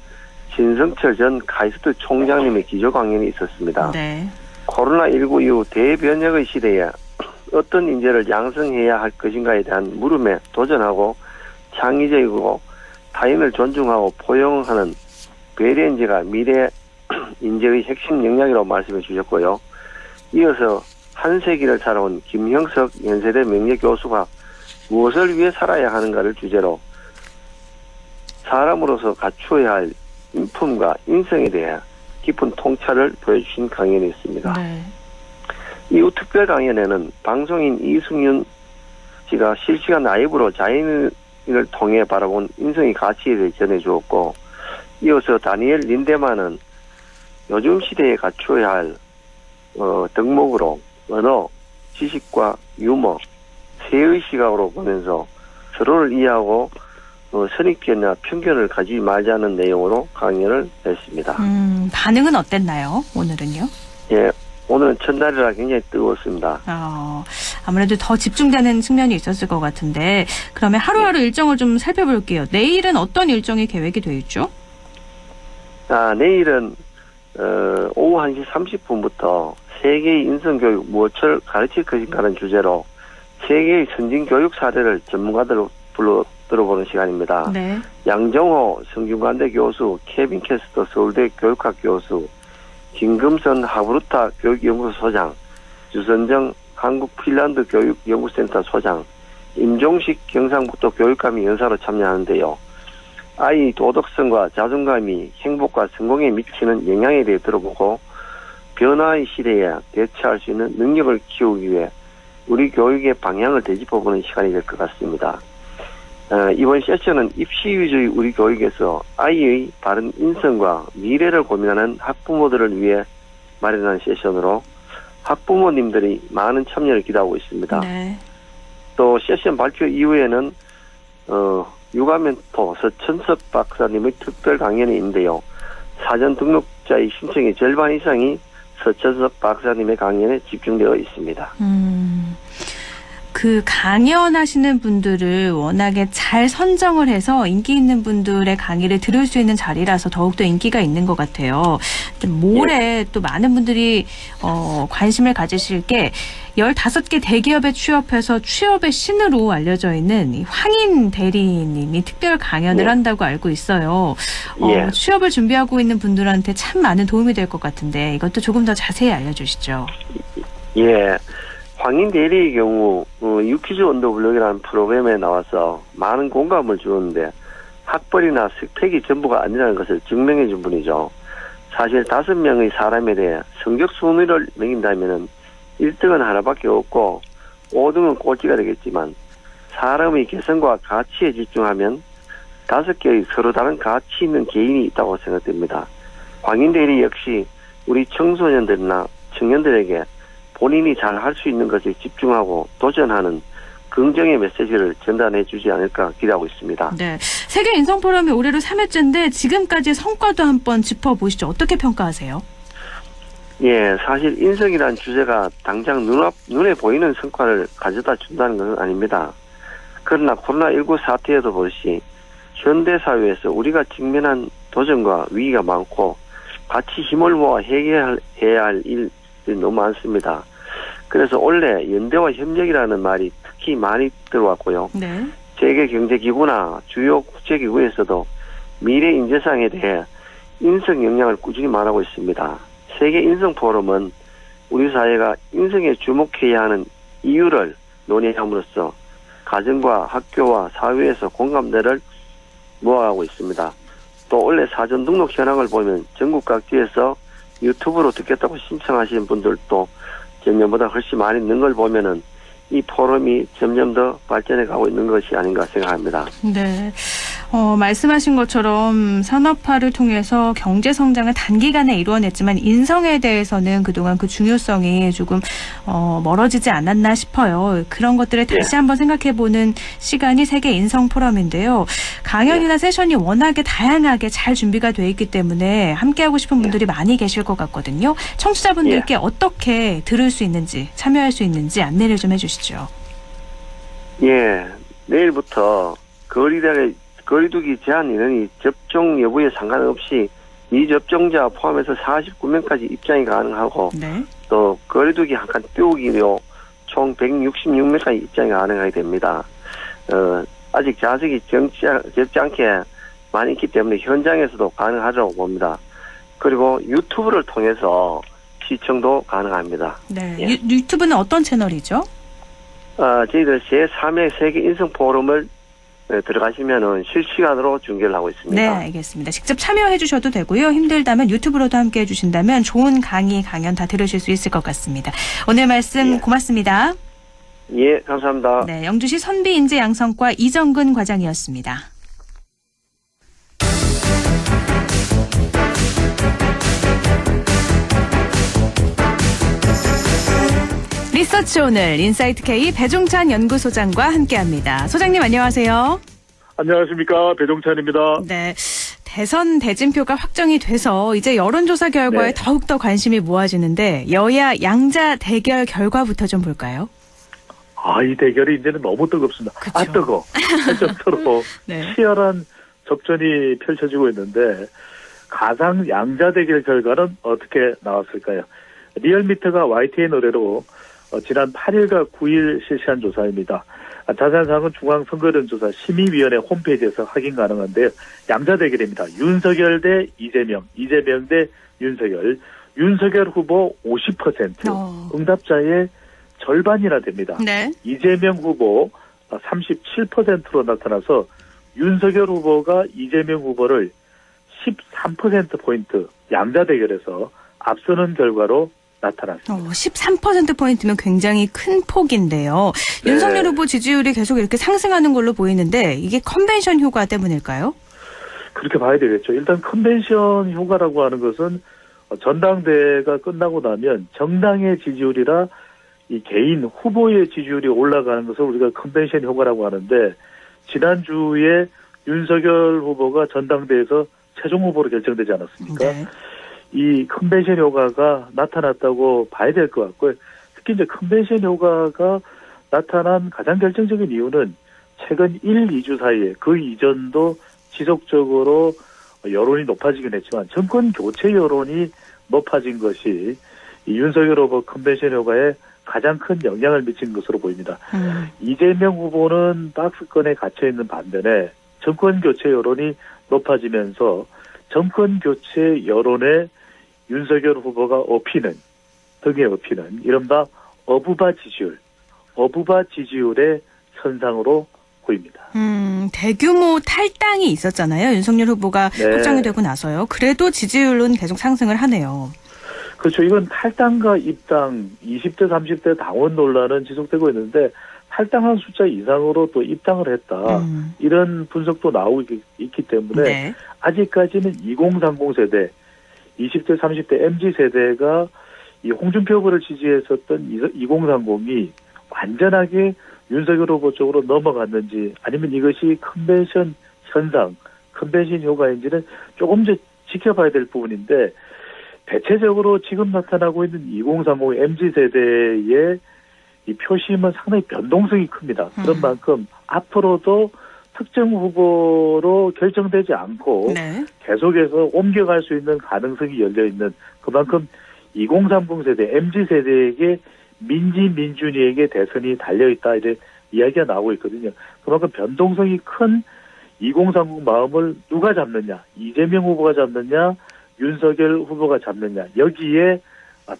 신성철 전 카이스트 총장님의 기조 강연이 있었습니다. 네. 코로나19 이후 대변혁의 시대에 어떤 인재를 양성해야 할 것인가에 대한 물음에 도전하고 창의적이고 타인을 존중하고 포용하는 배려 인재가 미래 인재의 핵심 역량이라고 말씀해 주셨고요. 이어서 한 세기를 살아온 김형석 연세대 명예교수가 무엇을 위해 살아야 하는가를 주제로 사람으로서 갖추어야 할 인품과 인성에 대해 깊은 통찰을 보여주신 강연이 있습니다. 네. 이후 특별 강연에는 방송인 이승윤 씨가 실시간 라이브로 자연을 통해 바라본 인성의 가치에 대해 전해주었고, 이어서 다니엘 린데만은 요즘 시대에 갖추어야 할 덕목으로 언어, 지식과 유머, 세의 시각으로 보면서 서로를 이해하고 선입견이나 편견을 가지지 말자는 내용으로 강연을 했습니다. 반응은 어땠나요? 오늘은요? 예, 오늘은 첫날이라 굉장히 뜨거웠습니다. 아무래도 더 집중되는 측면이 있었을 것 같은데 그러면 하루하루 일정을 좀 살펴볼게요. 내일은 어떤 일정이 계획이 되어 있죠? 내일은 오후 1시 30분부터 세계의 인성교육 무엇을 가르칠 것인가라는 주제로 세계의 선진교육 사례를 전문가들로 불러 들어보는 시간입니다. 네. 양정호 성균관대 교수, 케빈 캐스터 서울대 교육학 교수, 김금선 하브루타 교육연구소 소장, 유선정 한국 핀란드 교육연구센터 소장, 임종식 경상북도 교육감이 연사로 참여하는데요. 아이 도덕성과 자존감이 행복과 성공에 미치는 영향에 대해 들어보고 변화의 시대에 대처할 수 있는 능력을 키우기 위해 우리 교육의 방향을 되짚어보는 시간이 될 것 같습니다. 이번 세션은 입시 위주의 우리 교육에서 아이의 바른 인성과 미래를 고민하는 학부모들을 위해 마련한 세션으로 학부모님들이 많은 참여를 기대하고 있습니다. 네. 또 세션 발표 이후에는 육아멘토 서천석 박사님의 특별 강연이 있는데요. 사전 등록자의 신청의 절반 이상이 서천석 박사님의 강연에 집중되어 있습니다. 그 강연하시는 분들을 워낙에 잘 선정을 해서 인기 있는 분들의 강의를 들을 수 있는 자리라서 더욱더 인기가 있는 것 같아요. 모레 또 많은 분들이 관심을 가지실 게 15개 대기업에 취업해서 취업의 신으로 알려져 있는 이 황인 대리님이 특별 강연을 한다고 알고 있어요. 취업을 준비하고 있는 분들한테 참 많은 도움이 될 것 같은데 이것도 조금 더 자세히 알려주시죠. 예. 황인 대리의 경우 유퀴즈 언더블럭이라는 프로그램에 나와서 많은 공감을 주었는데 학벌이나 스펙이 전부가 아니라는 것을 증명해 준 분이죠. 사실 5명의 사람에 대해 성적 순위를 매긴다면 1등은 하나밖에 없고 5등은 꼴찌가 되겠지만 사람의 개성과 가치에 집중하면 5개의 서로 다른 가치 있는 개인이 있다고 생각됩니다. 황인 대리 역시 우리 청소년들이나 청년들에게 본인이 잘 할 수 있는 것에 집중하고 도전하는 긍정의 메시지를 전달해 주지 않을까 기대하고 있습니다. 네, 세계 인성 포럼이 올해로 3회째인데 지금까지 성과도 한번 짚어보시죠. 어떻게 평가하세요? 예, 사실 인성이라는 주제가 당장 눈에 보이는 성과를 가져다 준다는 것은 아닙니다. 그러나 코로나19 사태에도 보듯이 현대사회에서 우리가 직면한 도전과 위기가 많고 같이 힘을 모아 해결해야 할 일들이 너무 많습니다. 그래서 올해 연대와 협력이라는 말이 특히 많이 들어왔고요. 네. 세계경제기구나 주요 국제기구에서도 미래 인재상에 대해 인성 역량을 꾸준히 말하고 있습니다. 세계인성포럼은 우리 사회가 인성에 주목해야 하는 이유를 논의함으로써 가정과 학교와 사회에서 공감대를 모아가고 있습니다. 또 올해 사전 등록 현황을 보면 전국 각지에서 유튜브로 듣겠다고 신청하시는 분들도 작년보다 훨씬 많이 는 걸 보면은 이 포럼이 점점 더 발전해 가고 있는 것이 아닌가 생각합니다. 네. 말씀하신 것처럼 산업화를 통해서 경제 성장을 단기간에 이루어냈지만 인성에 대해서는 그동안 그 중요성이 조금 멀어지지 않았나 싶어요. 그런 것들을 다시 한번 생각해보는 시간이 세계 인성 포럼인데요. 강연이나 세션이 워낙에 다양하게 잘 준비가 돼 있기 때문에 함께하고 싶은 분들이 많이 계실 것 같거든요. 청취자분들께 어떻게 들을 수 있는지 참여할 수 있는지 안내를 좀 해주시죠. 예, 내일부터 거리두기 제한 인원이 접종 여부에 상관없이 미접종자 포함해서 49명까지 입장이 가능하고 또 거리두기 한 칸 띄우기로 총 166명까지 입장이 가능하게 됩니다. 아직 좌석이 적지 않게 많이 있기 때문에 현장에서도 가능하다고 봅니다. 그리고 유튜브를 통해서 시청도 가능합니다. 네, 유튜브는 어떤 채널이죠? 저희들 제3회 세계 인성 포럼을 들어가시면은 실시간으로 중계를 하고 있습니다. 네, 알겠습니다. 직접 참여해 주셔도 되고요. 힘들다면 유튜브로도 함께 해주신다면 좋은 강연 다 들으실 수 있을 것 같습니다. 오늘 말씀 고맙습니다. 예, 감사합니다. 네, 영주시 선비인재양성과 이정근 과장이었습니다. 리서치 오늘 인사이트 K 배종찬 연구소장과 함께합니다. 소장님 안녕하세요. 안녕하십니까, 배종찬입니다. 네, 대선 대진표가 확정이 돼서 이제 여론조사 결과에 더욱더 관심이 모아지는데 여야 양자 대결 결과부터 좀 볼까요? 이 대결이 이제는 너무 뜨겁습니다. 그쵸. 뜨거. 할 정도로 치열한 접전이 펼쳐지고 있는데 가상 양자 대결 결과는 어떻게 나왔을까요? 리얼미터가 YTN 노래로 지난 8일과 9일 실시한 조사입니다. 자세한 사항은 중앙선거론조사 심의위원회 홈페이지에서 확인 가능한데요. 양자 대결입니다. 윤석열 대 이재명, 이재명 대 윤석열. 윤석열 후보 50%, 응답자의 절반이나 됩니다. 네. 이재명 후보 37%로 나타나서 윤석열 후보가 이재명 후보를 13%포인트 양자 대결에서 앞서는 결과로 나타났습니다. 13%포인트면 굉장히 큰 폭인데요. 네. 윤석열 후보 지지율이 계속 이렇게 상승하는 걸로 보이는데 이게 컨벤션 효과 때문일까요? 그렇게 봐야 되겠죠. 일단 컨벤션 효과라고 하는 것은 전당대회가 끝나고 나면 정당의 지지율이라 이 개인 후보의 지지율이 올라가는 것을 우리가 컨벤션 효과라고 하는데 지난주에 윤석열 후보가 전당대회에서 최종 후보로 결정되지 않았습니까? 네. 이 컨벤션 효과가 나타났다고 봐야 될 것 같고요. 특히 이제 컨벤션 효과가 나타난 가장 결정적인 이유는 최근 1, 2주 사이에 그 이전도 지속적으로 여론이 높아지긴 했지만 정권 교체 여론이 높아진 것이 이 윤석열 후보 컨벤션 효과에 가장 큰 영향을 미친 것으로 보입니다. 이재명 후보는 박스권에 갇혀 있는 반면에 정권 교체 여론이 높아지면서 정권 교체 여론에 윤석열 후보가 등에 업히는 이른바 어부바 지지율의 현상으로 보입니다. 대규모 탈당이 있었잖아요. 윤석열 후보가 네. 확정이 되고 나서요. 그래도 지지율은 계속 상승을 하네요. 그렇죠. 이건 탈당과 입당, 20대, 30대 당원 논란은 지속되고 있는데 탈당한 숫자 이상으로 또 입당을 했다. 이런 분석도 나오고 있기 때문에 네. 아직까지는 2030 세대, 20대, 30대 MZ세대가 이 홍준표 후보를 지지했었던 2030이 완전하게 윤석열 후보 쪽으로 넘어갔는지 아니면 이것이 컨벤션 현상, 컨벤션 효과인지는 조금 더 지켜봐야 될 부분인데 대체적으로 지금 나타나고 있는 2030 MZ세대의 이 표심은 상당히 변동성이 큽니다. 그런 만큼 앞으로도 특정 후보로 결정되지 않고 네. 계속해서 옮겨갈 수 있는 가능성이 열려있는 그만큼 2030 세대, MZ세대에게 민주니에게 대선이 달려있다 이런 이야기가 나오고 있거든요. 그만큼 변동성이 큰 2030 마음을 누가 잡느냐, 이재명 후보가 잡느냐, 윤석열 후보가 잡느냐 여기에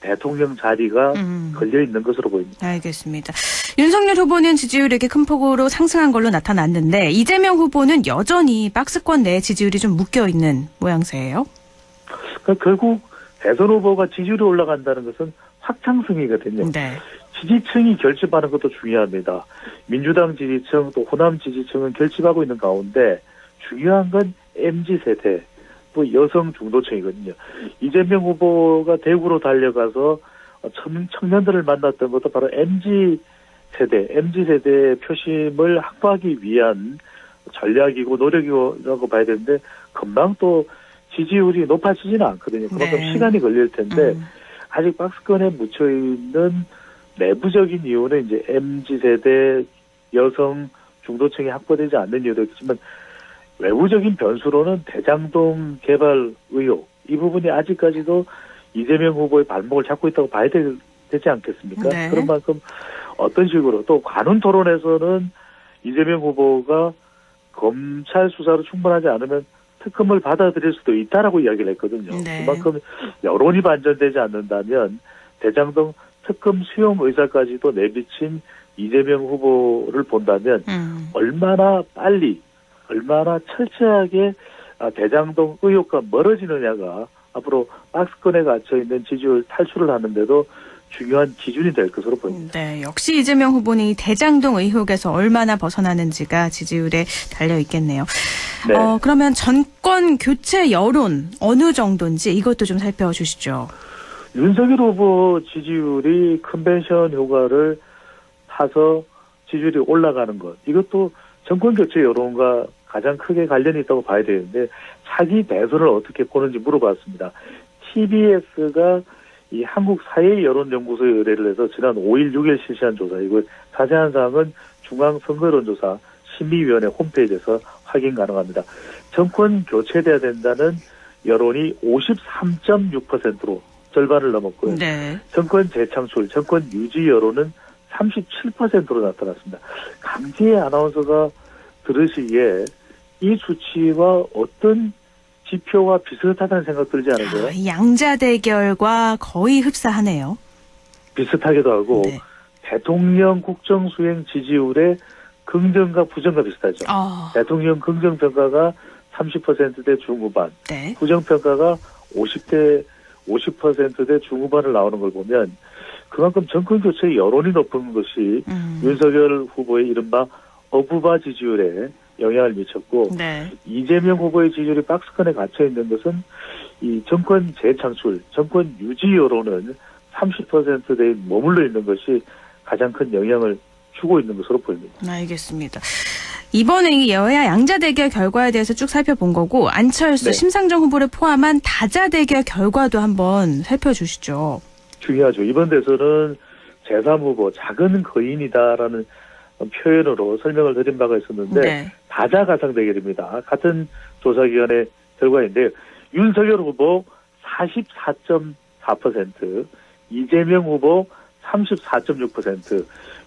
대통령 자리가 걸려 있는 것으로 보입니다. 알겠습니다. 윤석열 후보는 지지율이 큰 폭으로 상승한 걸로 나타났는데 이재명 후보는 여전히 박스권 내에 지지율이 좀 묶여 있는 모양새예요. 그러니까 결국 대선 후보가 지지율이 올라간다는 것은 확장성이거든요. 네. 지지층이 결집하는 것도 중요합니다. 민주당 지지층 또 호남 지지층은 결집하고 있는 가운데 중요한 건 MZ세대 또 여성 중도층이거든요. 이재명 후보가 대구로 달려가서 청년들을 만났던 것도 바로 MZ세대의 표심을 확보하기 위한 전략이고 노력이라고 봐야 되는데 금방 또 지지율이 높아지지는 않거든요. 그만큼 네. 시간이 걸릴 텐데 아직 박스권에 묻혀있는 내부적인 이유는 이제 MZ세대 여성 중도층이 확보되지 않는 이유도 있지만 외부적인 변수로는 대장동 개발 의혹 이 부분이 아직까지도 이재명 후보의 발목을 잡고 있다고 봐야 되지 않겠습니까? 네. 그런 만큼 어떤 식으로 또 관훈 토론에서는 이재명 후보가 검찰 수사로 충분하지 않으면 특검을 받아들일 수도 있다라고 이야기를 했거든요. 네. 그만큼 여론이 반전되지 않는다면 대장동 특검 수용 의사까지도 내비친 이재명 후보를 본다면 얼마나 빨리 얼마나 철저하게 대장동 의혹과 멀어지느냐가 앞으로 박스권에 갇혀있는 지지율 탈출을 하는데도 중요한 기준이 될 것으로 보입니다. 네, 역시 이재명 후보는 이 대장동 의혹에서 얼마나 벗어나는지가 지지율에 달려있겠네요. 네. 그러면 정권 교체 여론 어느 정도인지 이것도 좀 살펴주시죠. 윤석열 후보 지지율이 컨벤션 효과를 타서 지지율이 올라가는 것 이것도 정권 교체 여론과 가장 크게 관련이 있다고 봐야 되는데 차기 대선을 어떻게 보는지 물어봤습니다. TBS가 이 한국 사회 여론연구소에 의뢰를 해서 지난 5일, 6일 실시한 조사이고 자세한 사항은 중앙선거여론조사 심의위원회 홈페이지에서 확인 가능합니다. 정권 교체돼야 된다는 여론이 53.6%로 절반을 넘었고요. 네. 정권 재창출, 정권 유지 여론은 37%로 나타났습니다. 강지혜 아나운서가 들으시기에 이 수치와 어떤 지표와 비슷하다는 생각 들지 않으세요? 양자 대결과 거의 흡사하네요. 비슷하기도 하고 네. 대통령 국정수행 지지율의 긍정과 부정과 비슷하죠. 대통령 긍정평가가 30%대 중후반, 네. 부정평가가 50대 50%대 중후반을 나오는 걸 보면 그만큼 정권 교체 여론이 높은 것이 윤석열 후보의 이른바 어부바 지지율에 영향을 미쳤고 네. 이재명 후보의 지지율이 박스권에 갇혀 있는 것은 이 정권 재창출, 정권 유지 여론은 30%대에 머물러 있는 것이 가장 큰 영향을 주고 있는 것으로 보입니다. 알겠습니다. 이번에 이 여야 양자 대결 결과에 대해서 쭉 살펴본 거고 안철수, 네. 심상정 후보를 포함한 다자 대결 결과도 한번 살펴주시죠. 중요하죠. 이번 대선은 제3후보 작은 거인이다라는 표현으로 설명을 드린 바가 있었는데 네. 다자가상 대결입니다. 같은 조사기관의 결과인데요. 윤석열 후보 44.4%, 이재명 후보 34.6%,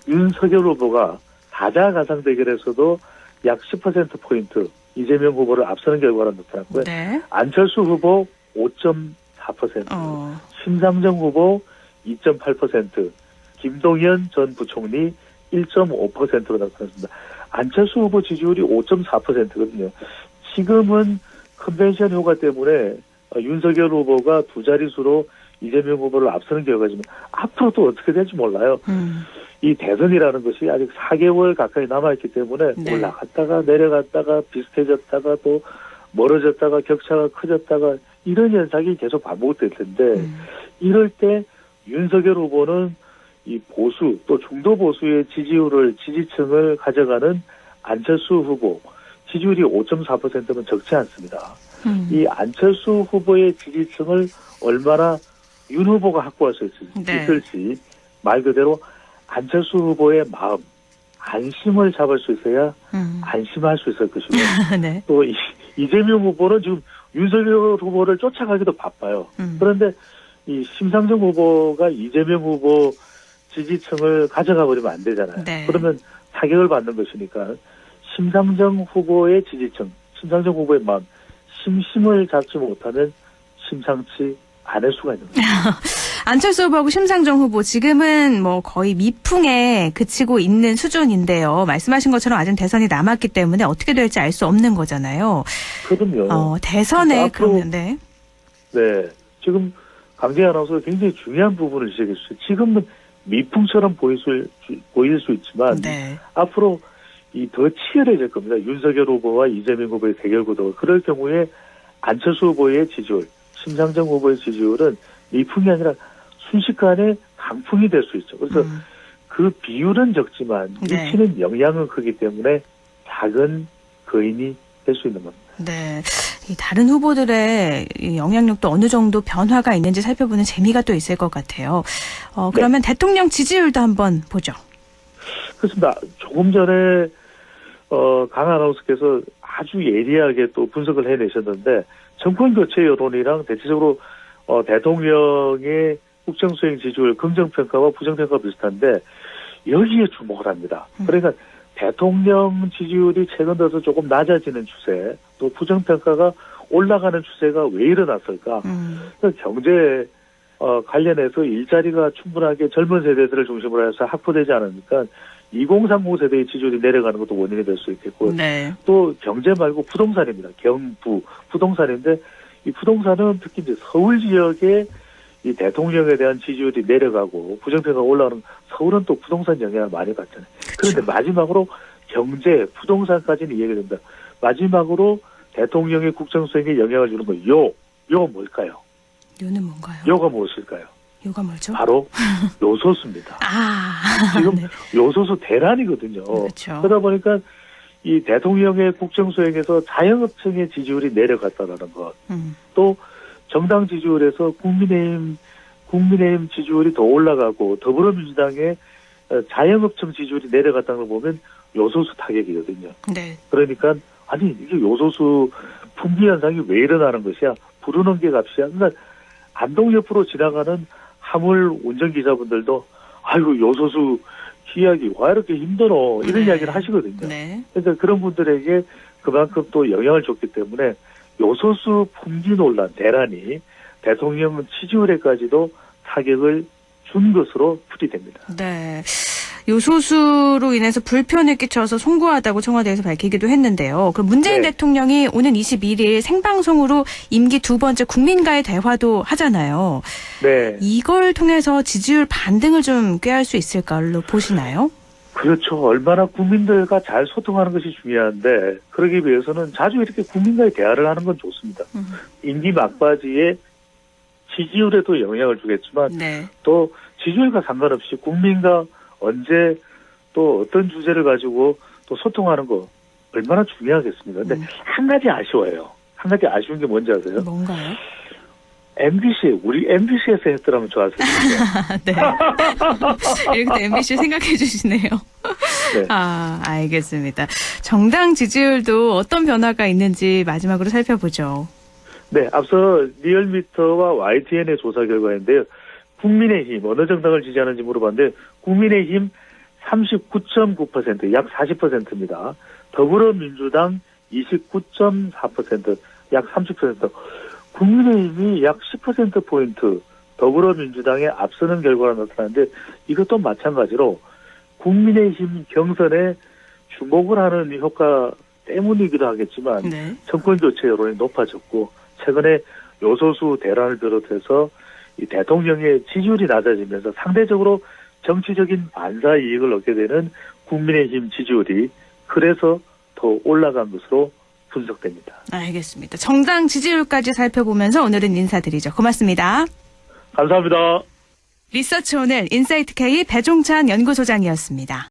윤석열 후보가 다자가상 대결에서도 약 10%포인트 이재명 후보를 앞서는 결과가 나타났고요. 네. 안철수 후보 5.4%, 심상정 후보 2.8%, 김동연 전 부총리 1.5%로 나타났습니다. 안철수 후보 지지율이 5.4%거든요. 지금은 컨벤션 효과 때문에 윤석열 후보가 두 자릿수로 이재명 후보를 앞서는 결과지만 앞으로 또 어떻게 될지 몰라요. 이 대선이라는 것이 아직 4개월 가까이 남아있기 때문에 네. 올라갔다가 내려갔다가 비슷해졌다가 또 멀어졌다가 격차가 커졌다가 이런 현상이 계속 반복될 텐데 이럴 때 윤석열 후보는 이 보수 또 중도 보수의 지지층을 가져가는 안철수 후보 지지율이 5.4%면 적지 않습니다. 이 안철수 후보의 지지층을 얼마나 윤 후보가 확보할 수 있을지 말 그대로 안철수 후보의 마음 안심을 잡을 수 있어야 안심할 수 있을 것이고 네. 또 이재명 후보는 지금 윤석열 후보를 쫓아가기도 바빠요. 그런데 이 심상정 후보가 이재명 후보 지지층을 가져가 버리면 안 되잖아요. 네. 그러면 타격을 받는 것이니까 심상정 후보의 지지층, 심상정 후보의 마음, 심심을 잡지 못하면 심상치 않을 수가 있는 거죠. 안철수 후보하고 심상정 후보 지금은 뭐 거의 미풍에 그치고 있는 수준인데요. 말씀하신 것처럼 아직 대선이 남았기 때문에 어떻게 될지 알 수 없는 거잖아요. 그럼요. 대선에 앞으로, 그러면 네. 네. 지금 강재 아나운서가 굉장히 중요한 부분을 지적했어요. 지금은 미풍처럼 보일 수 있지만 네. 앞으로 이 더 치열해질 겁니다. 윤석열 후보와 이재명 후보의 대결 구도가. 그럴 경우에 안철수 후보의 지지율, 심상정 후보의 지지율은 미풍이 아니라 순식간에 강풍이 될 수 있죠. 그래서 그 비율은 적지만 네. 미치는 영향은 크기 때문에 작은 거인이 될 수 있는 겁니다. 네. 이 다른 후보들의 이 영향력도 어느 정도 변화가 있는지 살펴보는 재미가 또 있을 것 같아요. 그러면 네. 대통령 지지율도 한번 보죠. 그렇습니다. 조금 전에 강 아나운서께서 아주 예리하게 또 분석을 해내셨는데 정권 교체 여론이랑 대체적으로 대통령의 국정수행 지지율 긍정평가와 부정평가가 비슷한데 여기에 주목을 합니다. 그러니까 대통령 지지율이 최근 들어서 조금 낮아지는 추세, 또 부정평가가 올라가는 추세가 왜 일어났을까? 그러니까 경제 관련해서 일자리가 충분하게 젊은 세대들을 중심으로 해서 확보되지 않으니까 2030 세대의 지지율이 내려가는 것도 원인이 될 수 있겠고, 네. 또 경제 말고 부동산입니다. 경부 부동산인데 이 부동산은 특히 이제 서울 지역에 이 대통령에 대한 지지율이 내려가고 부정평가가 올라가는 서울은 또 부동산 영향을 많이 받잖아요. 그런데 마지막으로 경제, 부동산까지는 이해가 됩니다. 마지막으로 대통령의 국정수행에 영향을 주는 거 요가 뭘까요? 요는 뭔가요? 요가 무엇일까요? 요가 뭐죠? 바로 요소수입니다. 지금 네. 요소수 대란이거든요. 그렇죠. 그러다 보니까 이 대통령의 국정수행에서 자영업층의 지지율이 내려갔다라는 것, 또 정당 지지율에서 국민의힘 지지율이 더 올라가고 더불어민주당의 자영업층 지지율이 내려갔다는 걸 보면 요소수 타격이거든요. 네. 그러니까 아니 이게 요소수 품귀 현상이 왜 일어나는 것이야? 부르는 게 값이야. 그러니까 안동 옆으로 지나가는 화물 운전기사분들도 아이고 요소수 기약이 왜 이렇게 힘들어 이런 이야기를 하시거든요. 네. 그러니까 그런 분들에게 그만큼 또 영향을 줬기 때문에 요소수 품귀 논란 대란이 대통령 지지율에까지도 타격을 준 것으로 풀이됩니다. 네. 요소수로 인해서 불편을 끼쳐서 송구하다고 청와대에서 밝히기도 했는데요. 그럼 문재인 네. 대통령이 오는 21일 생방송으로 임기 2번째 국민과의 대화도 하잖아요. 네. 이걸 통해서 지지율 반등을 좀 꾀할 수 있을까로 보시나요? 그렇죠. 얼마나 국민들과 잘 소통하는 것이 중요한데 그러기 위해서는 자주 이렇게 국민과의 대화를 하는 건 좋습니다. 임기 막바지에 지지율에도 영향을 주겠지만 네. 또 지지율과 상관없이 국민과 언제 또 어떤 주제를 가지고 또 소통하는 거 얼마나 중요하겠습니까? 근데 한 가지 아쉬워요. 한 가지 아쉬운 게 뭔지 아세요? 뭔가요? 우리 MBC에서 했더라면 좋았을 텐데. 네. 이렇게 또 MBC 생각해 주시네요. 네. 아, 알겠습니다. 정당 지지율도 어떤 변화가 있는지 마지막으로 살펴보죠. 네, 앞서 리얼미터와 YTN의 조사 결과인데요. 국민의힘 어느 정당을 지지하는지 물어봤는데 국민의힘 39.9%, 약 40%입니다. 더불어민주당 29.4%, 약 30%. 국민의힘이 약 10%포인트 더불어민주당에 앞서는 결과가 나타나는데 이것도 마찬가지로 국민의힘 경선에 주목을 하는 효과 때문이기도 하겠지만 네. 정권교체 여론이 높아졌고 최근에 요소수 대란을 비롯해서 이 대통령의 지지율이 낮아지면서 상대적으로 정치적인 반사 이익을 얻게 되는 국민의힘 지지율이 그래서 더 올라간 것으로 분석됩니다. 알겠습니다. 정당 지지율까지 살펴보면서 오늘은 인사드리죠. 고맙습니다. 감사합니다. 리서치 오늘 인사이트 K 배종찬 연구소장이었습니다.